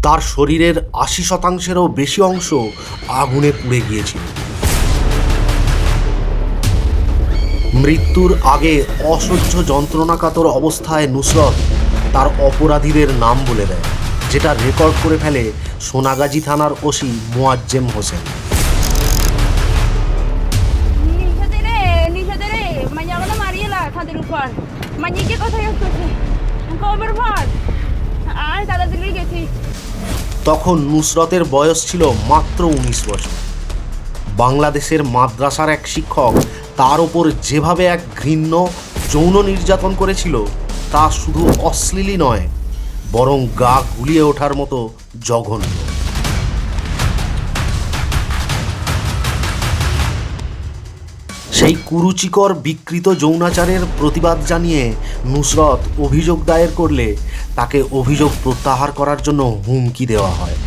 তার শরীরের ৮০%-ও বেশি অংশ আগুনে পুড়ে গিয়েছিল। মৃত্যুর আগে অসহ্য যন্ত্রণাকাতর অবস্থায় নুসরত তার অপরাধীদের নাম বলে দেয়, যেটা রেকর্ড করে ফেলে সোনাগাজী থানার ওসি মোয়াজ্জেম হোসেন। তখন নুসরতের বয়স ছিল মাত্র ১৯ বছর। বাংলাদেশের মাদ্রাসার এক শিক্ষক তার ওপর যেভাবে এক ঘৃণ্য যৌন নির্যাতন করেছিল তা শুধু অশ্লীলই নয়, বরং গা গুলিয়ে ওঠার মতো জঘন্য। সেই কুরুচিকর বিকৃত যৌনাচারের প্রতিবাদ জানিয়ে নুসরত অভিযোগ দায়ের করলে তাকে অভিযোগ প্রত্যাহার করার জন্য হুমকি দেওয়া হয়।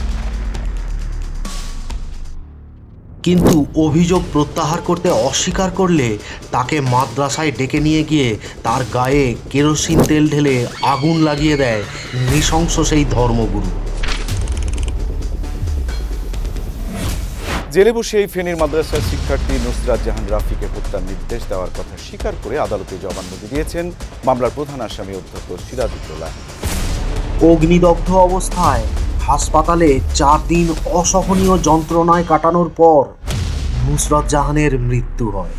কিন্তু অভিযোগ প্রত্যাহার করতে অস্বীকার করলে তাকে মাদ্রাসায় ডেকে নিয়ে গিয়ে তার গায়ে কেরোসিন তেল ঢেলে আগুন লাগিয়ে দেয় নৃশংস সেই ধর্মগুরু। জেলে বসে ফেনীর মাদ্রাসার শিক্ষার্থী নুসরাত জাহান রাফিকে হত্যার নির্দেশ দেওয়ার কথা স্বীকার করে আদালতে জবানবন্দি দিয়েছেন মামলার প্রধান আসামি অধ্যক্ষ সিরাজউদ্দৌলা। অগ্নিদগ্ধ অবস্থায় হাসপাতালে 4 দিন অসহনীয় যন্ত্রণায় কাটানোর পর নুসরত জাহানের মৃত্যু হয়।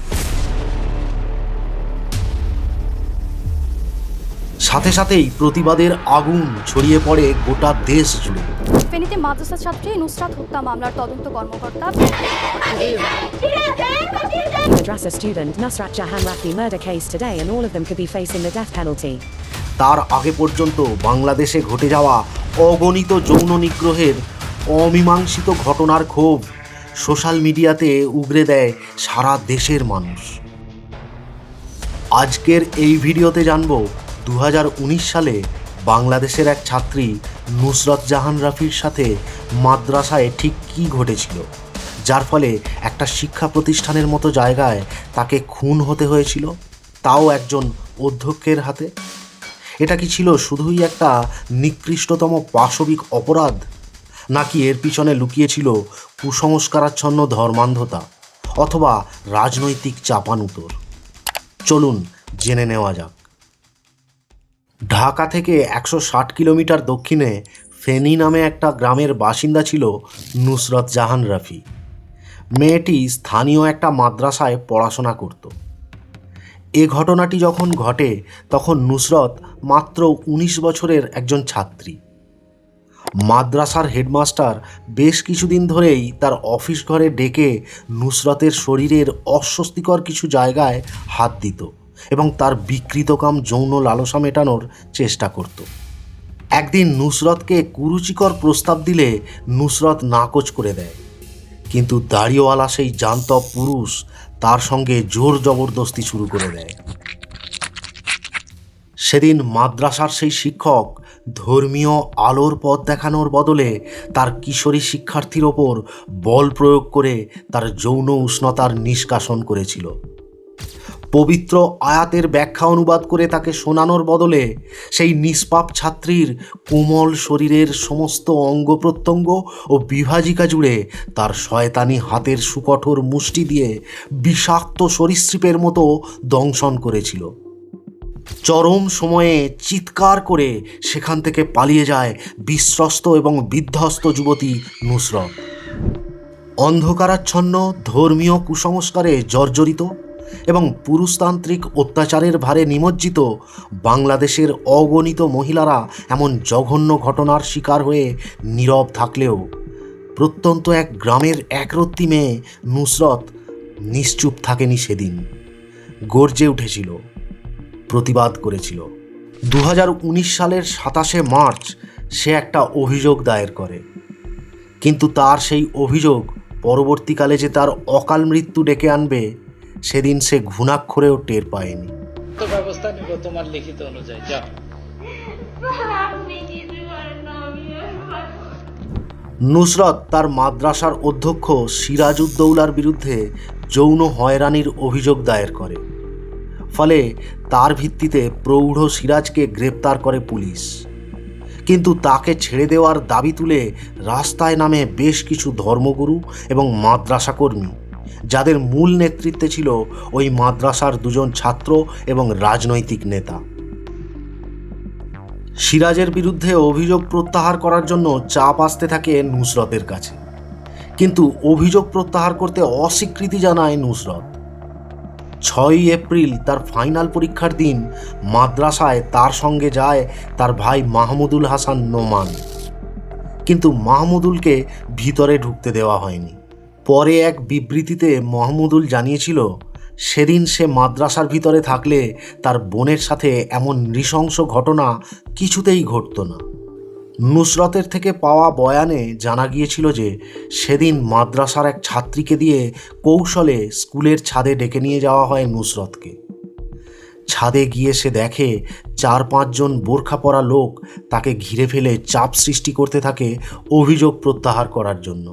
সাথে সাথেই প্রতিবাদের আগুন ছড়িয়ে পড়ে গোটা দেশ জুড়ে। ফেনীতে মাদ্রাসা ছাত্রী নুসরাত হত্যা মামলার তদন্ত কর্মকর্তা Madrasa student Nusrat Jahan Rafi murder case today and all of them could be facing the death penalty. তার আগে পর্যন্ত বাংলাদেশে ঘটে যাওয়া অগণিত যৌন নিগ্রহের অমীমাংসিত ঘটনার ক্ষোভ সোশ্যাল মিডিয়াতে উগরে দেয় সারা দেশের মানুষ। আজকের এই ভিডিওতে জানব 2019 সালে বাংলাদেশের এক ছাত্রী নুসরত জাহান রাফির সাথে মাদ্রাসায় ঠিক কী ঘটেছিল, যার ফলে একটা শিক্ষা প্রতিষ্ঠানের মতো জায়গায় তাকে খুন হতে হয়েছিল, তাও একজন অধ্যক্ষের হাতে। এটা কি ছিল শুধুই একটা নিকৃষ্টতম পাশবিক অপরাধ, নাকি এর পিছনে লুকিয়েছিল কুসংস্কারাচ্ছন্ন ধর্মান্ধতা অথবা রাজনৈতিক চাপানুতোর? চলুন জেনে নেওয়া যাক। ঢাকা থেকে 160 কিলোমিটার দক্ষিণে ফেনী নামে একটা গ্রামের বাসিন্দা ছিল নুসরত জাহান রাফি। মেয়েটি স্থানীয় একটা মাদ্রাসায় পড়াশোনা করত। এ ঘটনাটি যখন ঘটে তখন নুসরত মাত্র 19 বছরের একজন ছাত্রী। মাদ্রাসার হেডমাস্টার বেশ কিছুদিন ধরেই তার অফিস ঘরে ডেকে নুসরতের শরীরের অস্বস্তিকর কিছু জায়গায় হাত দিত এবং তার বিকৃতকাম যৌন লালসা মেটানোর চেষ্টা করত। একদিন নুসরতকে কুরুচিকর প্রস্তাব দিলে নুসরত নাকচ করে দেয়, কিন্তু দাড়িওয়ালা সেই জান্তব পুরুষ তার সঙ্গে জোর জবরদস্তি শুরু করে দেয়। সেদিন মাদ্রাসার সেই শিক্ষক ধর্মীয় আলোর পথ দেখানোর বদলে তার কিশোরী শিক্ষার্থীর ওপর বল প্রয়োগ করে তার যৌন উষ্ণতার নিষ্কাশন করেছিল। পবিত্র আয়াতের ব্যাখ্যা অনুবাদ করে তাকে শোনানোর বদলে সেই নিষ্পাপ ছাত্রীর কোমল শরীরের সমস্ত অঙ্গ প্রত্যঙ্গ ও বিভাজিকা জুড়ে তার শয়তানি হাতের সুকঠোর মুষ্টি দিয়ে বিষাক্ত সরীসৃপের মতো দংশন করেছিল। চরম সময়ে চিৎকার করে সেখান থেকে পালিয়ে যায় বিশ্বস্ত এবং বিধ্বস্ত যুবতী নুসরত। অন্ধকারাচ্ছন্ন ধর্মীয় কুসংস্কারে জর্জরিত এবং পুরুষতান্ত্রিক অত্যাচারের ভারে নিমজ্জিত বাংলাদেশের অগণিত মহিলারা এমন জঘন্য ঘটনার শিকার হয়ে নীরব থাকলেও প্রত্যন্ত এক গ্রামের একরত্তি মেয়ে নুসরত নিশ্চুপ থাকেনি। সেদিন গর্জে উঠেছিল, প্রতিবাদ করেছিল। 2019 সালের 27শে মার্চ সে একটা অভিযোগ দায়ের করে, কিন্তু তার সেই অভিযোগ পরবর্তীকালে যে তার অকাল মৃত্যু ডেকে আনবে সেদিন সে ঘুণাক্ষরেও টের পায়নি। ব্যবস্থা নিব তোমার লিখিত অনুযায়ী। যাও। নুসরত তার মাদ্রাসার অধ্যক্ষ সিরাজউদ্দৌলার বিরুদ্ধে যৌন হয়রানির অভিযোগ দায়ের করে। ফলে তার ভিত্তিতে প্রৌঢ় সিরাজকে গ্রেপ্তার করে পুলিশ। কিন্তু তাকে ছেড়ে দেওয়ার দাবি তুলে রাস্তায় নামে বেশ কিছু ধর্মগুরু এবং মাদ্রাসা কর্মী, যাদের মূল নেতৃত্বে ছিল ওই মাদ্রাসার দুজন ছাত্র এবং রাজনৈতিক নেতা। সিরাজের বিরুদ্ধে অভিযোগ প্রত্যাহার করার জন্য চাপ আসতে থাকে নুসরতের কাছে, কিন্তু অভিযোগ প্রত্যাহার করতে অস্বীকৃতি জানায় নুসরত। 6 এপ্রিল তার ফাইনাল পরীক্ষার দিন মাদ্রাসায় তার সঙ্গে যায় তার ভাই মাহমুদুল হাসান নোমান, কিন্তু মাহমুদুলকে ভিতরে ঢুকতে দেওয়া হয়নি। পরে এক বিবৃতিতে মাহমুদুল জানিয়েছিল সেদিন সে মাদ্রাসার ভিতরে থাকলে তার বোনের সাথে এমন নৃশংস ঘটনা কিছুতেই ঘটত না। নুসরতের থেকে পাওয়া বয়ানে জানা গিয়েছিল যে সেদিন মাদ্রাসার এক ছাত্রীকে দিয়ে কৌশলে স্কুলের ছাদে ডেকে নিয়ে যাওয়া হয় নুসরতকে। ছাদে গিয়ে সে দেখে 4-5 জন বোরখা পরা লোক তাকে ঘিরে ফেলে চাপ সৃষ্টি করতে থাকে অভিযোগ প্রত্যাহার করার জন্য,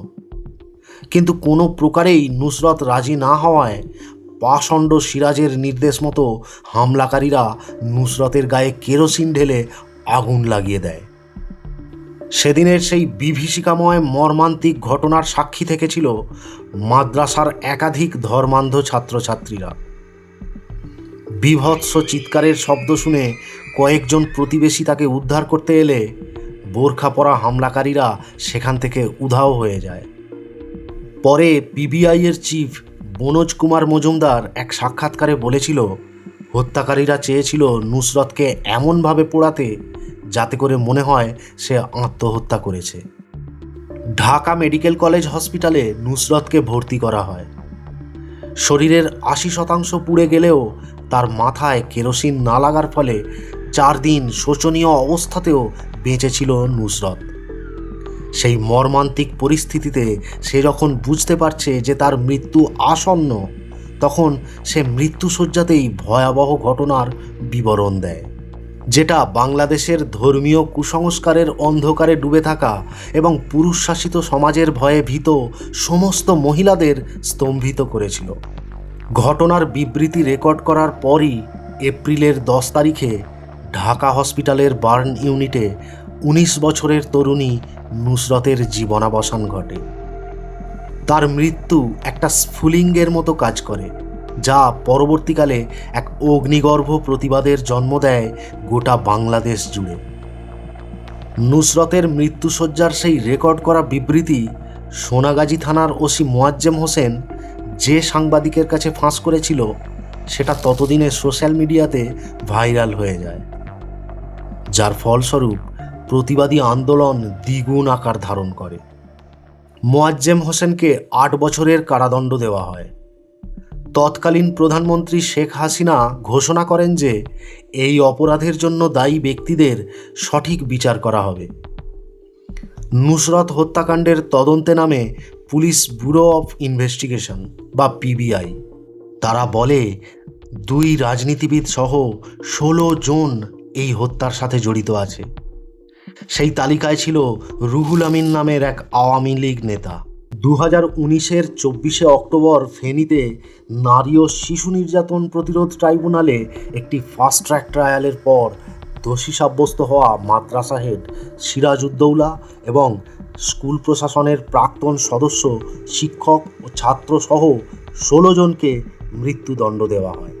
কিন্তু কোনো প্রকারেই নুসরত রাজি না হওয়ায় পাষণ্ড সিরাজের নির্দেশ মতো হামলাকারীরা নুসরতের গায়ে কেরোসিন ঢেলে আগুন লাগিয়ে দেয়। সেদিনের সেই বিভীষিকাময় মর্মান্তিক ঘটনার সাক্ষী থেকেছিল মাদ্রাসার একাধিক ধর্মান্ধ ছাত্রছাত্রীরা। বীভৎস চিৎকারের শব্দ শুনে কয়েকজন প্রতিবেশী তাকে উদ্ধার করতে এলে বোরখা পরা হামলাকারীরা সেখান থেকে উধাও হয়ে যায়। পরে পিবিআইয়ের চিফ মনোজ কুমার মজুমদার এক সাক্ষাৎকারে বলেছিল, হত্যাকারীরা চেয়েছিল নুসরতকে এমনভাবে পোড়াতে যাতে করে মনে হয় সে আত্মহত্যা করেছে। ঢাকা মেডিকেল কলেজ হসপিটালে নুসরতকে ভর্তি করা হয়। শরীরের 80% পুড়ে গেলেও তার মাথায় কেরোসিন না লাগার ফলে 4 দিন শোচনীয় অবস্থাতেও বেঁচেছিল নুসরত। সেই মর্মান্তিক পরিস্থিতিতে সে যখন বুঝতে পারছে যে তার মৃত্যু আসন্ন, তখন সে মৃত্যুশয্যাতেই ভয়াবহ ঘটনার বিবরণ দেয়, যেটা বাংলাদেশের ধর্মীয় কুসংস্কারের অন্ধকারে ডুবে থাকা এবং পুরুষ শাসিত সমাজের ভয়ে ভীত সমস্ত মহিলাদের স্তম্ভিত করেছিল। ঘটনার বিবৃতি রেকর্ড করার পরই এপ্রিলের 10 তারিখে ঢাকা হসপিটালের বার্ন ইউনিটে 19 বছরের তরুণী নুসরতের জীবনাবসান ঘটে। তার মৃত্যু একটা স্ফুলিঙ্গের মতো কাজ করে, যা পরবর্তীকালে এক অগ্নিগর্ভ প্রতিবাদের জন্ম দেয় গোটা বাংলাদেশ জুড়ে। নুসরতের মৃত্যুশয্যার সেই রেকর্ড করা বিবৃতি সোনাগাজী থানার ওসি মোয়াজ্জেম হোসেন যে সাংবাদিকের কাছে ফাঁস করেছিল, সেটা ততদিনে সোশ্যাল মিডিয়াতে ভাইরাল হয়ে যায়, যার ফলস্বরূপ প্রতিবাদী আন্দোলন দ্বিগুণ আকার ধারণ করে। মোয়াজ্জেম হোসেনকে 8 বছরের কারাদণ্ড দেওয়া হয়। তৎকালীন প্রধানমন্ত্রী শেখ হাসিনা ঘোষণা করেন যে এই অপরাধের জন্য দায়ী ব্যক্তিদের সঠিক বিচার করা হবে। নুসরত হত্যাকাণ্ডের তদন্তে নামে পুলিশ ব্যুরো অফ ইনভেস্টিগেশন বা পিবিআই। তারা বলে 2 রাজনীতিবিদ সহ 16 জন এই হত্যার সাথে জড়িত আছে। সেই তালিকায় ছিল রুহুল আমিন নামের এক আওয়ামী লীগ নেতা। 2019-এর 24শে অক্টোবর ফেনীতে নারী ও শিশু নির্যাতন প্রতিরোধ ট্রাইব্যুনালে একটি ফাস্ট ট্র্যাক ট্রায়ালের পর দোষী সাব্যস্ত হওয়া মাদ্রাসা হেড সিরাজউদ্দৌলা এবং স্কুল প্রশাসনের প্রাক্তন সদস্য, শিক্ষক ও ছাত্রসহ 16 জনকে মৃত্যুদণ্ড দেওয়া হয়।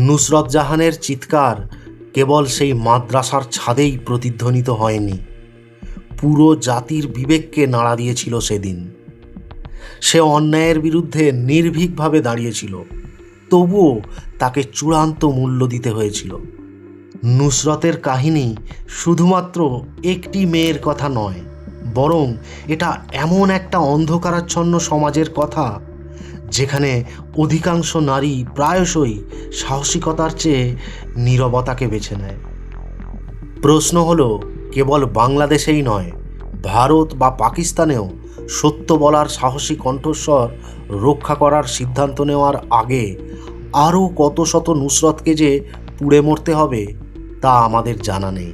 নুসরত জাহানের চিৎকার কেবল সেই মাদ্রাসার ছাদেই প্রতিধ্বনিত হয়নি, পুরো জাতির বিবেককে নাড়া দিয়েছিল সেদিন। সে অন্যায়ের বিরুদ্ধে নির্ভীকভাবে দাঁড়িয়েছিল, তবুও তাকে চূড়ান্ত মূল্য দিতে হয়েছিল। নুসরতের কাহিনী শুধুমাত্র একটি মেয়ের কথা নয়, বরং এটা এমন একটা অন্ধকারাচ্ছন্ন সমাজের কথা যেখানে অধিকাংশ নারী প্রায়শই সাহসিকতার চেয়ে নীরবতাকে বেছে নেয়। প্রশ্ন হলো, কেবল বাংলাদেশেই নয়, ভারত বা পাকিস্তানেও সত্য বলার সাহসী কণ্ঠস্বর রক্ষা করার সিদ্ধান্ত নেওয়ার আগে আরও কত শত নুসরতকে যে পুড়ে মরতে হবে তা আমাদের জানা নেই।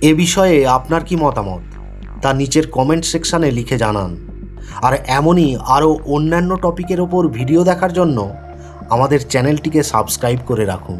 এ বিষয়ে আপনার কি মতামত তা নিচের কমেন্ট সেকশানে লিখে জানান। আর এমনই আরও অন্যান্য টপিকের ওপর ভিডিও দেখার জন্য আমাদের চ্যানেলটিকে সাবস্ক্রাইব করে রাখুন।